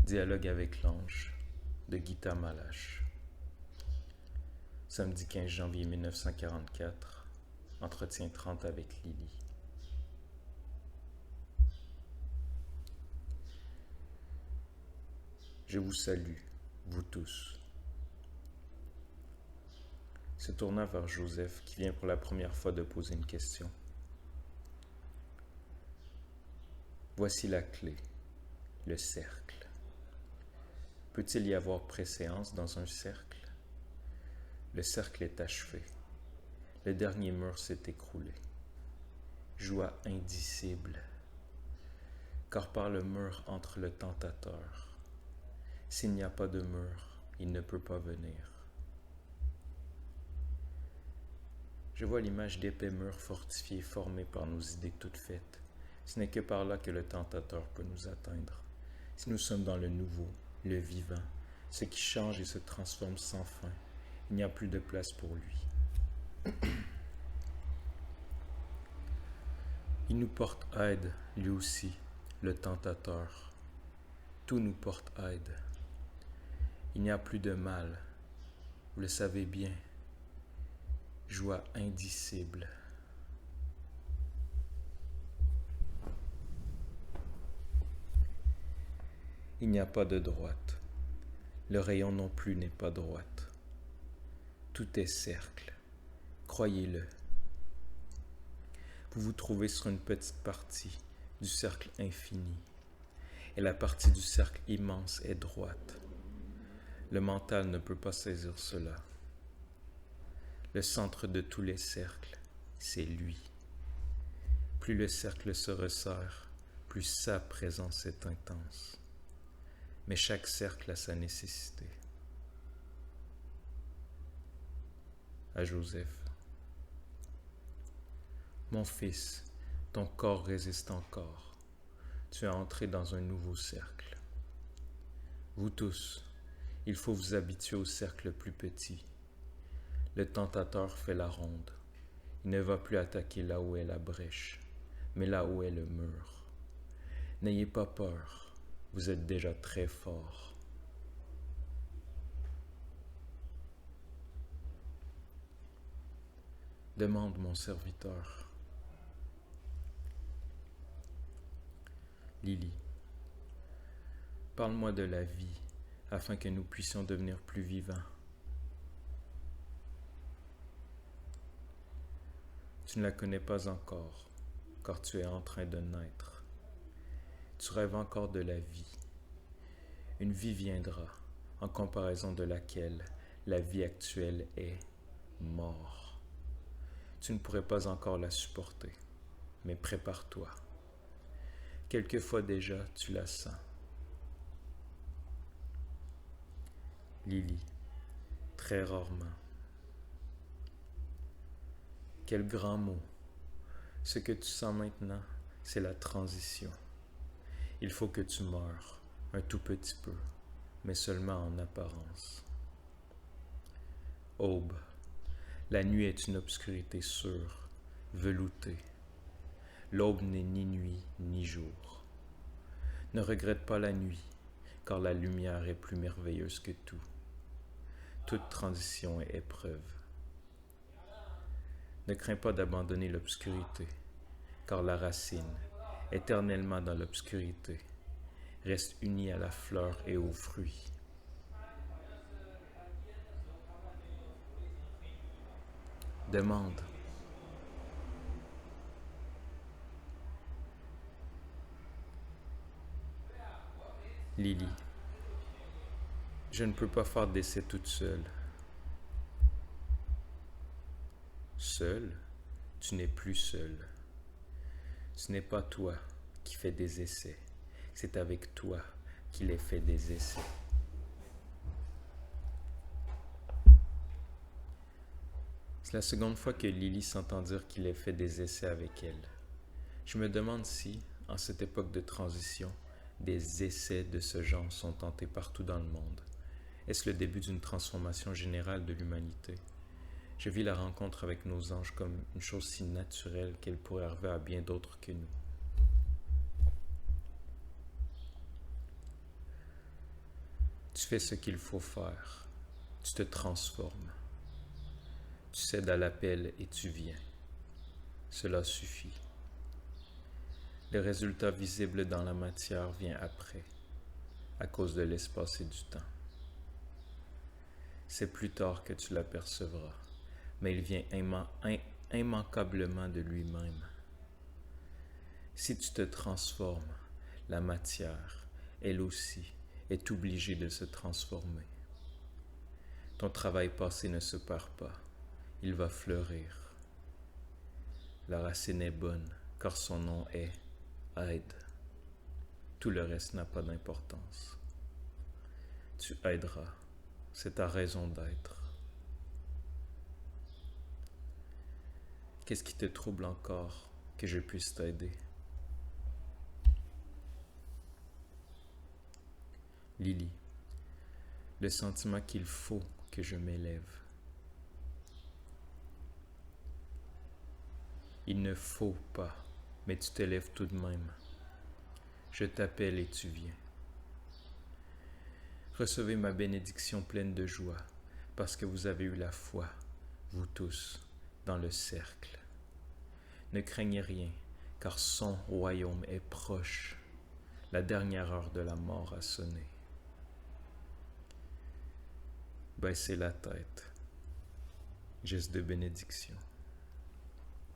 Dialogue avec l'ange de Gita Malache. Samedi 15 janvier 1944. Entretien 30 avec Lily. Je vous salue, vous tous. Se tournant vers Joseph, qui vient pour la première fois de poser une question. Voici la clé, le cercle. Peut-il y avoir préséance dans un cercle? Le cercle est achevé. Le dernier mur s'est écroulé. Joie indicible. Car par le mur entre le tentateur. S'il n'y a pas de mur, il ne peut pas venir. Je vois l'image d'épais murs fortifiés formés par nos idées toutes faites. Ce n'est que par là que le tentateur peut nous atteindre. Si nous sommes dans le nouveau, le vivant, ce qui change et se transforme sans fin, il n'y a plus de place pour lui. Il nous porte aide, lui aussi, le tentateur. Tout nous porte aide. Il n'y a plus de mal, vous le savez bien. Joie indicible. Il n'y a pas de droite. Le rayon non plus n'est pas droite. Tout est cercle. Croyez-le. Vous vous trouvez sur une petite partie du cercle infini. Et la partie du cercle immense est droite. Le mental ne peut pas saisir cela. Le centre de tous les cercles, c'est lui. Plus le cercle se resserre, plus sa présence est intense. Mais chaque cercle a sa nécessité. À Joseph. Mon fils, ton corps résiste encore. Tu es entré dans un nouveau cercle. Vous tous, il faut vous habituer au cercle plus petit. Le tentateur fait la ronde. Il ne va plus attaquer là où est la brèche, mais là où est le mur. N'ayez pas peur, vous êtes déjà très fort. Demande mon serviteur. Lily, parle-moi de la vie afin que nous puissions devenir plus vivants. Tu ne la connais pas encore, car tu es en train de naître. Tu rêves encore de la vie. Une vie viendra, en comparaison de laquelle la vie actuelle est mort. Tu ne pourrais pas encore la supporter, mais prépare-toi. Quelquefois déjà, tu la sens. Lily, très rarement. Quel grand mot. Ce que tu sens maintenant, c'est la transition. Il faut que tu meures, un tout petit peu, mais seulement en apparence. Aube, la nuit est une obscurité sûre, veloutée. L'aube n'est ni nuit ni jour. Ne regrette pas la nuit, car la lumière est plus merveilleuse que tout. Toute transition est épreuve. Ne crains pas d'abandonner l'obscurité, car la racine, éternellement dans l'obscurité, reste unie à la fleur et aux fruits. Demande. Lily, je ne peux pas faire d'essai toute seule. Seule, tu n'es plus seule. Ce n'est pas toi qui fais des essais, c'est avec toi qu'il est fait des essais. C'est la seconde fois que Lily s'entend dire qu'il ait fait des essais avec elle. Je me demande si, en cette époque de transition, des essais de ce genre sont tentés partout dans le monde. Est-ce le début d'une transformation générale de l'humanité? Je vis la rencontre avec nos anges comme une chose si naturelle qu'elle pourrait arriver à bien d'autres que nous. fais ce qu'il faut faire. Tu te transformes. Tu cèdes à l'appel et tu viens. Cela suffit. Le résultat visible dans la matière vient après, à cause de l'espace et du temps. C'est plus tard que tu l'apercevras, mais il vient immanquablement de lui-même. Si tu te transformes, la matière, elle aussi, est obligée de se transformer. Ton travail passé ne se perd pas, il va fleurir. La racine est bonne, car son nom est aide. Tout le reste n'a pas d'importance. Tu aideras, c'est ta raison d'être. Qu'est-ce qui te trouble encore que je puisse t'aider? Lily, le sentiment qu'il faut que je m'élève. Il ne faut pas, mais tu t'élèves tout de même. Je t'appelle et tu viens. Recevez ma bénédiction pleine de joie, parce que vous avez eu la foi, vous tous, dans le cercle. Ne craignez rien, car son royaume est proche. La dernière heure de la mort a sonné. Baissez la tête. Geste de bénédiction.